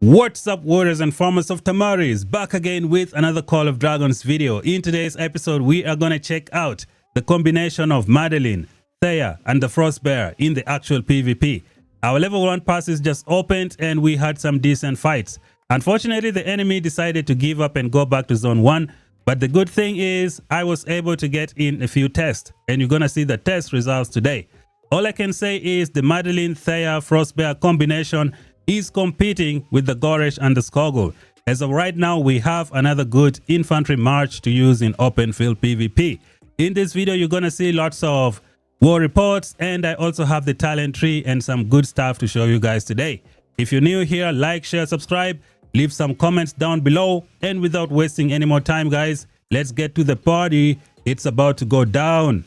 What's up, warriors and farmers of Tamaris, back again with another Call of Dragons video. In today's episode, we are going to check out the combination of Madeline, Theia, and the Frostbear in the actual PvP. Our level 1 passes just opened and we had some decent fights. Unfortunately, the enemy decided to give up and go back to zone 1. But the good thing is I was able to get in a few tests, and you're going to see the test results today. All I can say is the Madeline, Theia, Frostbear combination is competing with the Goresh and the Skogul. As of right now, we have another good infantry march to use in open field PvP. In this video, you're going to see lots of war reports, and I also have the talent tree and some good stuff to show you guys today. If you're new here, like, share, subscribe, leave some comments down below, and without wasting any more time, guys, let's get to the party. It's about to go down.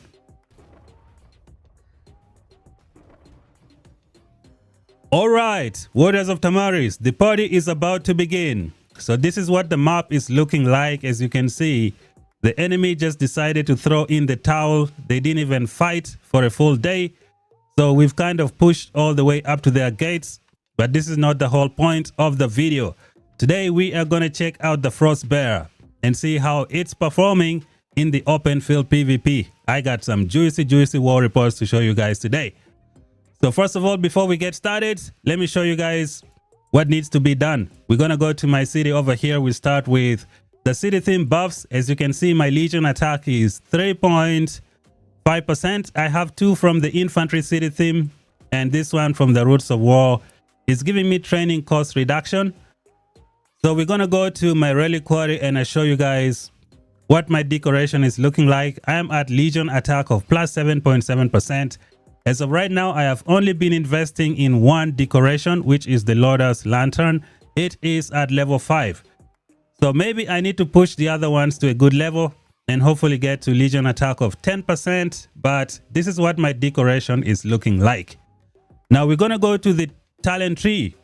Alright, warriors of Tamaris, the party is about to begin. So this is what the map is looking like. As you can see, the enemy just decided to throw in the towel. They didn't even fight for a full day. So we've kind of pushed all the way up to their gates. But this is not the whole point of the video. Today we are going to check out the Frostbear and see how it's performing in the open field PvP. I got some juicy war reports to show you guys today. So first of all, before we get started, let me show you guys what needs to be done. We're going to go to my city over here. We start with the city theme buffs. As you can see, my Legion attack is 3.5%. I have 2 from the infantry city theme, and this one from the Roots of War is giving me training cost reduction. So we're going to go to my Reliquary and I show you guys what my decoration is looking like. I am at Legion attack of plus 7.7%. As of right now, I have only been investing in one decoration, which is the Lotus Lantern. It is at level 5. So maybe I need to push the other ones to a good level and hopefully get to Legion attack of 10%. But this is what my decoration is looking like. Now we're going to go to the talent tree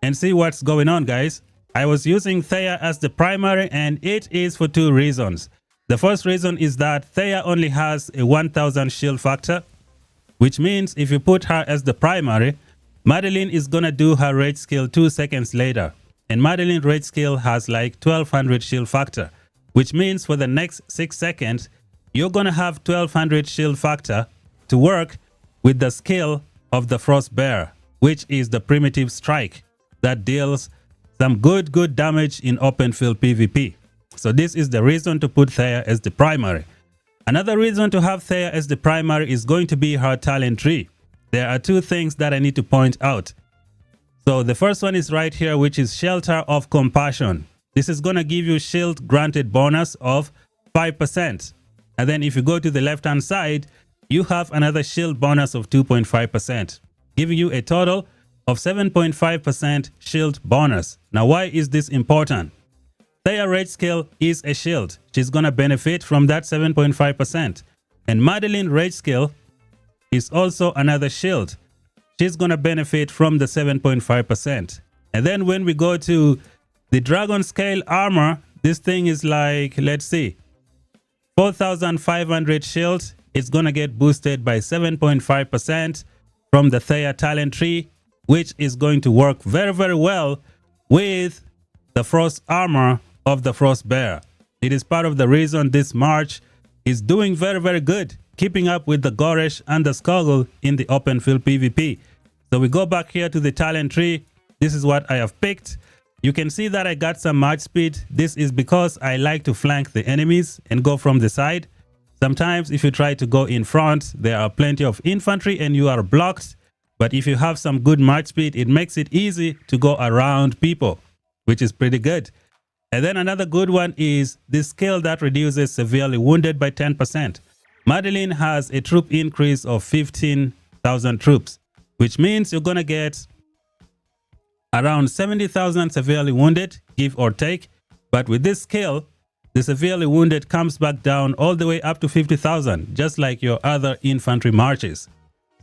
and see what's going on, guys. I was using Theia as the primary, and it is for 2 reasons. The first reason is that Theia only has a 1000 shield factor, which means if you put her as the primary, Madeline is gonna do her rage skill 2 seconds later. And Madeline rage skill has like 1200 shield factor, which means for the next 6 seconds, you're gonna have 1200 shield factor to work with the skill of the Frostbear, which is the primitive strike that deals some good damage in open field PvP. So this is the reason to put Theia as the primary. Another reason to have Theia as the primary is going to be her talent tree. There are 2 things that I need to point out. So the first one is right here, which is Shelter of Compassion. This is going to give you shield granted bonus of 5%. And then if you go to the left hand side, you have another shield bonus of 2.5%, giving you a total of 7.5% shield bonus. Now, why is this important? Theia rage skill is a shield. She's going to benefit from that 7.5%. And Madeline rage skill is also another shield. She's going to benefit from the 7.5%. And then when we go to the dragon scale armor, this thing is like, let's see, 4,500 shield. It's going to get boosted by 7.5% from the Theia talent tree, which is going to work very well with the frost armor of the Frostbear. It is part of the reason this march is doing very good, keeping up with the Goresh and the Skogul in the open field PvP. So we go back here to the talent tree. This is what I have picked. You can see that I got some march speed. This is because I like to flank the enemies and go from the side. Sometimes if you try to go in front, there are plenty of infantry and you are blocked. But if you have some good march speed, it makes it easy to go around people, which is pretty good. And then another good one is the skill that reduces severely wounded by 10%. Madeline has a troop increase of 15,000 troops, which means you're going to get around 70,000 severely wounded, give or take. But with this skill, the severely wounded comes back down all the way up to 50,000, just like your other infantry marches.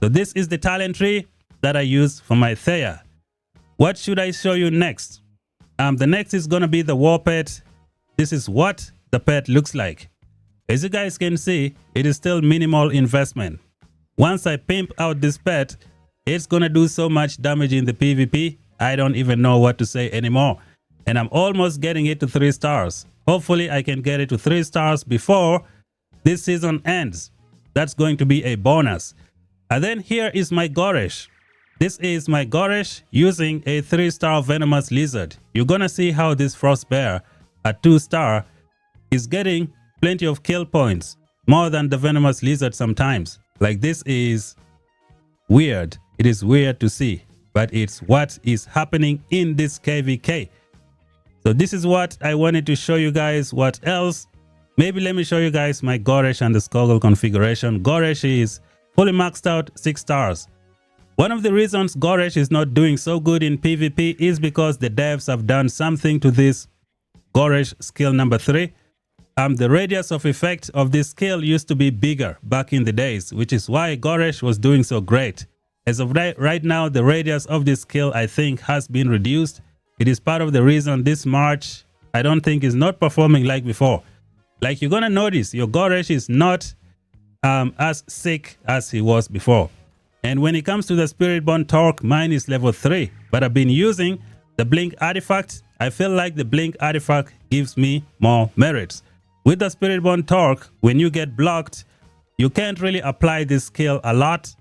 So this is the talent tree that I use for my Theia. What should I show you next? The next is going to be the war pet. This is what the pet looks like. As you guys can see, it is still minimal investment. Once I pimp out this pet, it's going to do so much damage in the PvP. I don't even know what to say anymore. And I'm almost getting it to 3 stars. Hopefully I can get it to 3 stars before this season ends. That's going to be a bonus. And then here is my goresh. This is my goresh using a 3-star venomous lizard. You're gonna see how this frost bear at 2-star is getting plenty of kill points, more than the venomous lizard sometimes. Like, this is weird. It is weird to see, but it's what is happening in this KVK. So this is what I wanted to show you guys. What else? Maybe let me show you guys my goresh and the Skoggle configuration. Goresh is fully maxed out 6 stars. One of the reasons goresh is not doing so good in PvP is because the devs have done something to this goresh skill number 3. The radius of effect of this skill used to be bigger back in the days, which is why goresh was doing so great. As of right now, the radius of this skill, I think, has been reduced. It is part of the reason this March, I don't think, is not performing like before. Like, you're gonna notice your goresh is not as sick as he was before. And when it comes to the Spiritborn Torque, mine is level 3, but I've been using the blink artifact. I feel like the blink artifact gives me more merits. With the Spiritborn Torque, when you get blocked, you can't really apply this skill a lot,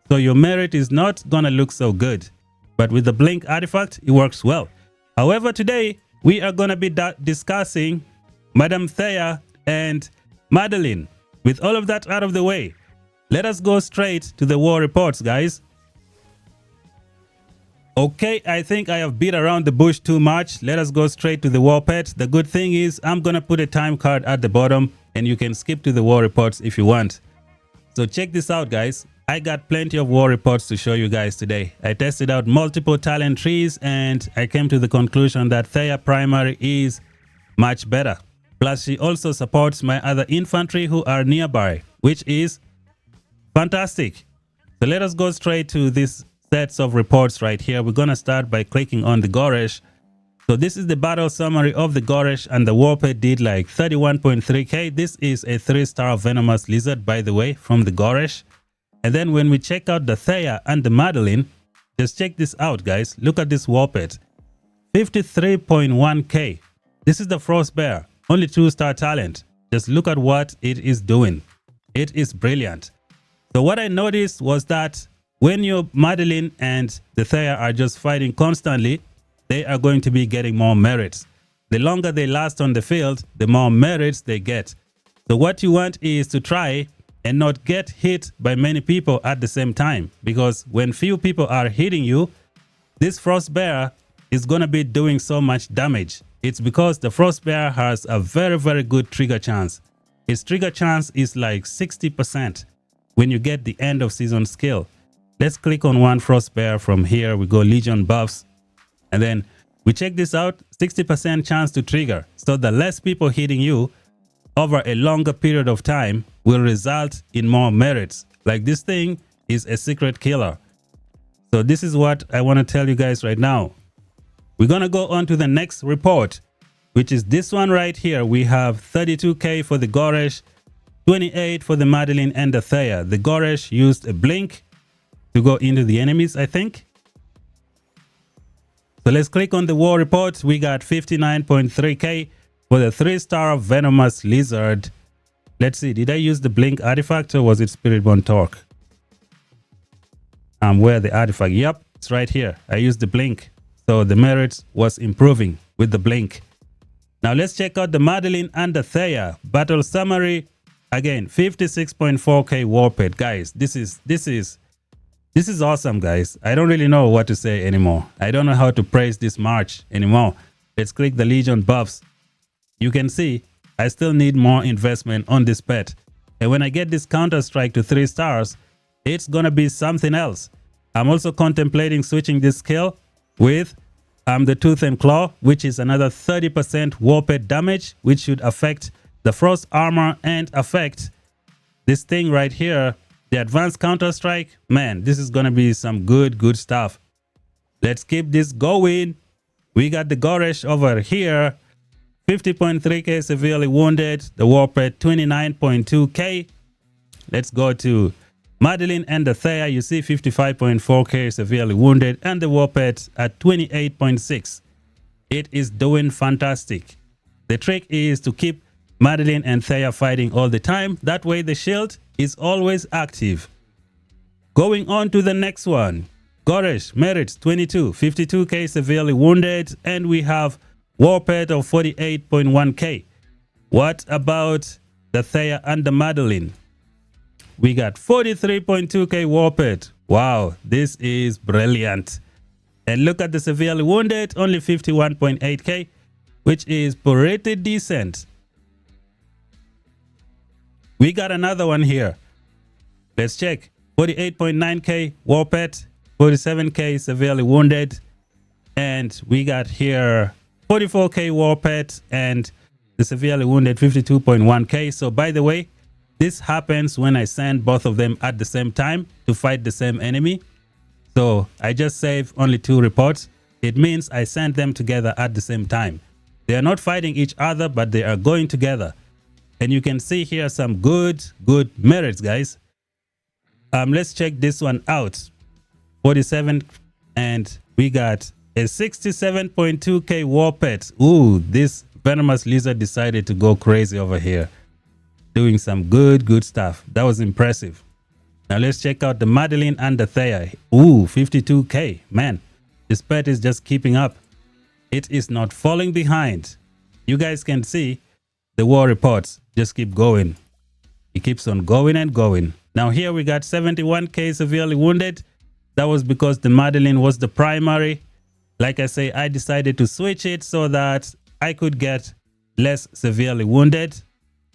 so your merit is not gonna look so good. But with the blink artifact, it works well. However, today we are gonna be discussing Madam Theia and Madeline. With all of that out of the way, let us go straight to the war reports, guys. Okay, I think I have beat around the bush too much. Let us go straight to the war pet. The good thing is I'm gonna put a time card at the bottom and you can skip to the war reports if you want. So check this out, guys. I got plenty of war reports to show you guys today. I tested out multiple talent trees and I came to the conclusion that Theia primary is much better. Plus, she also supports my other infantry who are nearby, which is fantastic. So let us go straight to these sets of reports right here. We're gonna start by clicking on the goresh. So this is the battle summary of the goresh, and the warped did like 31.3k. This is a 3-star venomous lizard, by the way, from the goresh. And then when we check out the Theia and the Madeline, just check this out, guys. Look at this warped, 53.1k. This is the frost bear, only 2-star talent. Just look at what it is doing. It is brilliant. So what I noticed was that when your Madeline and the Theia are just fighting constantly, they are going to be getting more merits. The longer they last on the field, the more merits they get. So what you want is to try and not get hit by many people at the same time, because when few people are hitting you, this frost bear is going to be doing so much damage. It's because the frost bear has a very good trigger chance. Its trigger chance is like 60% when you get the end of season skill. Let's click on one frost bear from here. We go Legion buffs, and then we check this out. 60% chance to trigger. So the less people hitting you over a longer period of time will result in more merits. Like, this thing is a secret killer. So this is what I want to tell you guys right now. We're gonna go on to the next report, which is this one right here. We have 32k for the goresh, 28 for the Madeline and the Theia. The goresh used a blink to go into the enemies, I think. So let's click on the war report. We got 59.3k for the 3-star venomous lizard. Let's see, did I use the blink artifact or was it Spiritborn Torque? Where the artifact? Yep, it's right here. I used the blink. So the merits was improving with the blink. Now let's check out the Madeline and the Theia. Battle summary. Again, 56.4k warped. Guys, this is awesome, guys. I don't really know what to say anymore. I don't know how to praise this March anymore. Let's click the Legion buffs. You can see I still need more investment on this pet. And when I get this counter strike to 3 stars, it's gonna be something else. I'm also contemplating switching this skill with the Tooth and Claw, which is another 30% warped damage, which should affect the frost armor and affect this thing right here, the advanced counter strike. Man, this is gonna be some good stuff. Let's keep this going. We got the goresh over here, 50.3k severely wounded. The warped 29.2k. Let's go to Madeline and the Theia, you see 55.4k severely wounded, and the war pet at 28.6. It is doing fantastic. The trick is to keep Madeline and Theia fighting all the time. That way the shield is always active. Going on to the next one. Goresh, merits 22, 52k severely wounded, and we have war pet of 48.1k. What about the Theia and the Madeline? We got 43.2k war pet. Wow, this is brilliant. And look at the severely wounded, only 51.8k, which is pretty decent. We got another one here. Let's check. 48.9k war pet, 47k severely wounded, and we got here 44k war pet and the severely wounded 52.1k. So by the way, this happens when I send both of them at the same time to fight the same enemy. So I just saved only 2 reports. It means I sent them together at the same time. They are not fighting each other, but they are going together. And you can see here some good merits, guys. Let's check this one out. 47, and we got a 67.2k war pet. Ooh, this venomous lizard decided to go crazy over here, doing some good stuff. That was impressive. Now let's check out the Madeline and the Theia. Ooh, 52k. Man, this pet is just keeping up. It is not falling behind. You guys can see the war reports just keep going. It keeps on going and going. Now here we got 71k severely wounded. That was because the Madeline was the primary. Like I say, I decided to switch it so that I could get less severely wounded.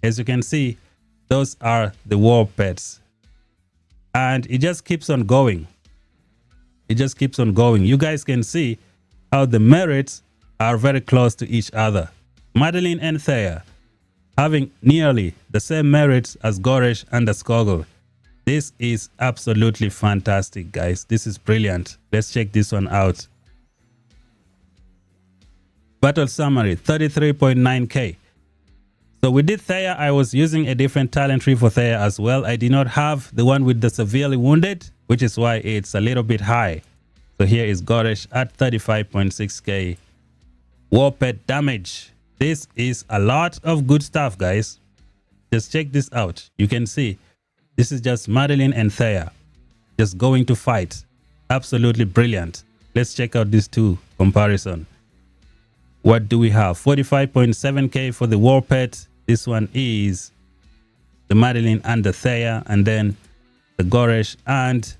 As you can see, those are the war pets. And it just keeps on going. It just keeps on going. You guys can see how the merits are very close to each other. Madeline and Theia having nearly the same merits as Goresh and the Skoggle. This is absolutely fantastic, guys. This is brilliant. Let's check this one out. Battle summary, 33.9k. So we did Theia. I was using a different talent tree for Theia as well. I did not have the one with the severely wounded, which is why it's a little bit high. So here is Goresh at 35.6k war pet damage. This is a lot of good stuff, guys. Just check this out. You can see this is just Madeline and Theia just going to fight. Absolutely brilliant. Let's check out these two comparison. What do we have? 45.7k for the war pet. This one is the Madeline and the Theia, and then the Goresh and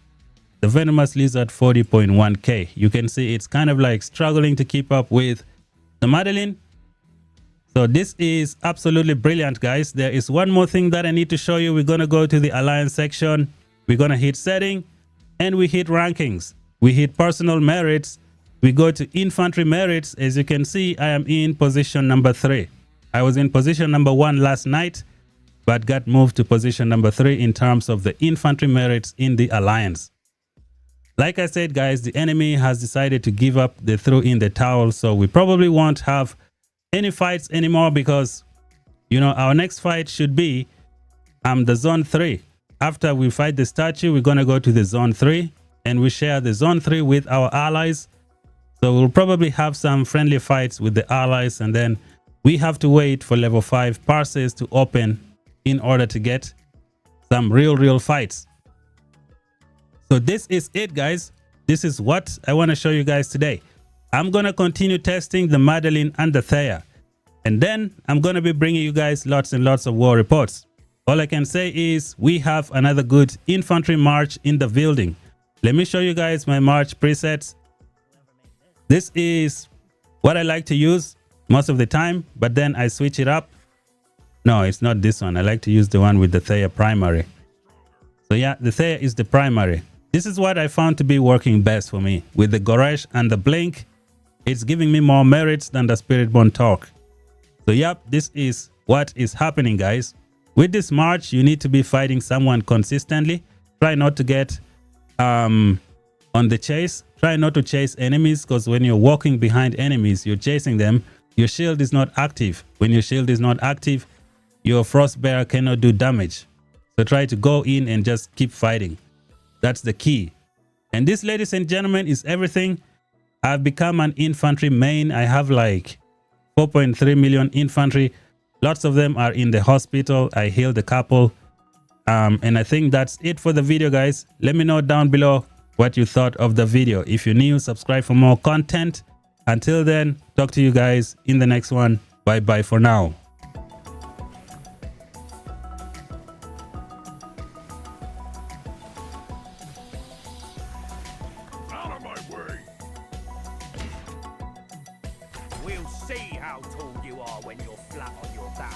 the venomous lizard 40.1k. You can see it's kind of like struggling to keep up with the Madeline. So this is absolutely brilliant, guys. There is one more thing that I need to show you. We're going to go to the alliance section. We're going to hit setting and we hit rankings. We hit personal merits. We go to infantry merits. As you can see, I am in position number 3. I was in position number 1 last night, but got moved to position number 3 in terms of the infantry merits in the alliance. Like I said, guys, the enemy has decided to give up. They threw in the towel. So we probably won't have any fights anymore because, you know, our next fight should be the zone 3. After we fight the statue, we're going to go to the zone 3 and we share the zone 3 with our allies. So we'll probably have some friendly fights with the allies, and then we have to wait for level 5 parses to open in order to get some real fights. So this is it, guys. This is what I want to show you guys today. I'm going to continue testing the Madeline and the Theia, and then I'm going to be bringing you guys lots and lots of war reports. All I can say is we have another good infantry march in the building. Let me show you guys my march presets. This is what I like to use most of the time, but then I switch it up. No, it's not this one. I like to use the one with the Theia primary. So yeah, the Theia is the primary. This is what I found to be working best for me. With the Goresh and the Blink, it's giving me more merits than the Spiritborn Torque. So yep, this is what is happening, guys. With this march, you need to be fighting someone consistently. Try not to get on the chase. Try not to chase enemies, because when you're walking behind enemies, you're chasing them, your shield is not active. When your shield is not active, your Frostbearer cannot do damage. So try to go in and just keep fighting. That's the key. And this, ladies and gentlemen, is everything. I've become an infantry main. I have like 4.3 million infantry. Lots of them are in the hospital. I healed a couple. And I think that's it for the video, guys. Let me know down below what you thought of the video. If you're new, subscribe for more content. Until then, talk to you guys in the next one. Bye bye for now. Out of my way. We'll see how tall you are when you're flat on your back.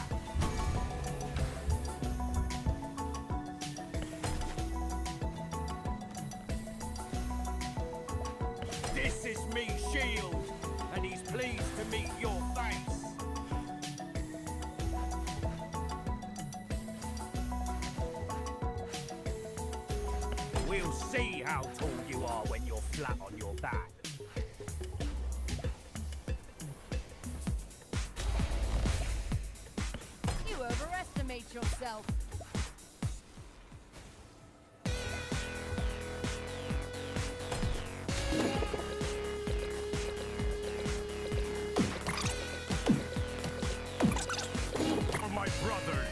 This is me, Shield, and he's pleased to meet your face. We'll see how tall you are when you're flat on your back. You overestimate yourself. For my brother.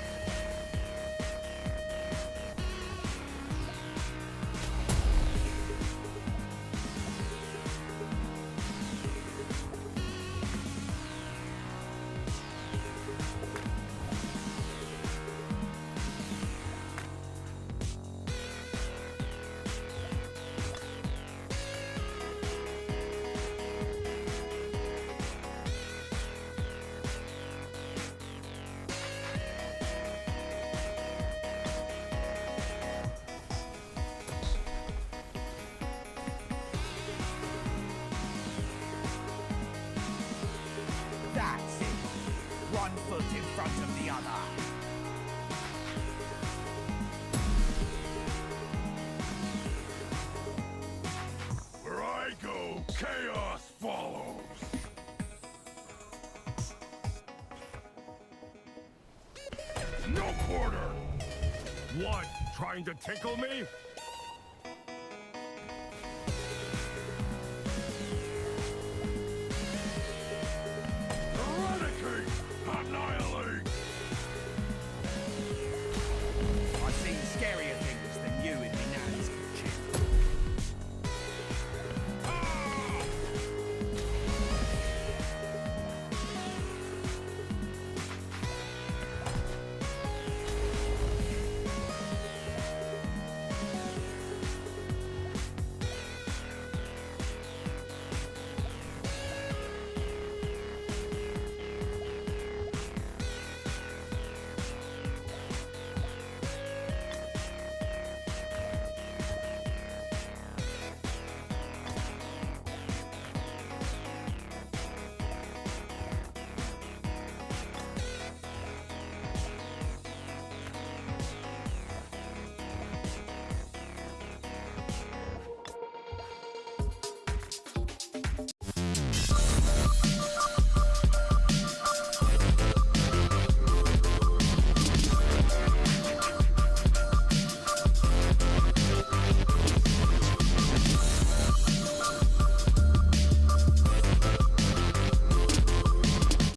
That's it. One foot in front of the other. Where I go, chaos follows. No quarter. What? Trying to tickle me?